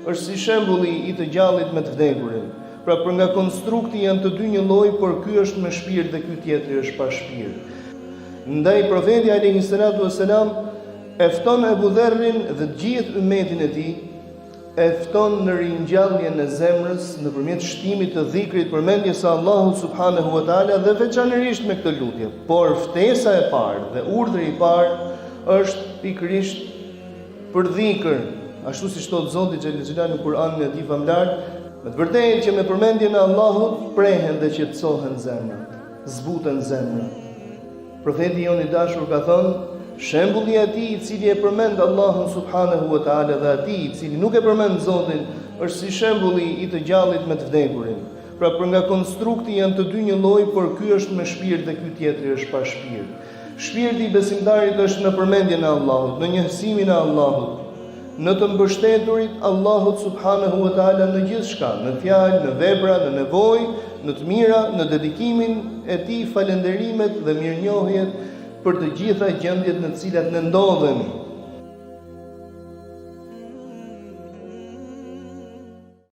është si shembulli i të gjallit me të vdekurin. Pra për nga konstrukti janë të dy një lloj, por ky është me shpirt dhe ky tjetri është pa shpirt. Ndaj profeti alayhi salatu wassalam e fton Ebu Dherrin dhe të gjithë ummetin e tij, e fton në ringjalljen e zemrës nëpërmjet shtimit të dhikrit, përmendjes së Allahut subhanahu wa taala dhe veçanërisht me këtë lutje. Por ftesa e parë dhe urdhri i parë është pikërisht për dhikr, ashtu siç thot Zoti xhallahu në Kur'anin e tij famlar, me të vërtetë që me përmendjen e Allahut prehen dhe qetësohen zemrat, zbuten zemrat. Profeti jon i dashur ka thënë, shembulli i atij i cili e përmend Allahun subhanahu wa taala dhe atij i cili nuk e përmend Zotin është si shembulli i të gjallit me të vdekurin. Pra për nga konstrukti janë të dy një lloj, por ky është me shpirt dhe ky tjetri është pa shpirt. Shpirti i besimtarit është në përmendjen e Allahut, në njësimin e Allahut, në të mbështeturit Allahut subhanahu wa taala në gjithçka, në fjalë, në vepra, në nevojë, në të mira, në dedikimin e tij, falënderimet dhe mirënjohjet për të gjitha gjendjet në të cilat ne ndodhemi.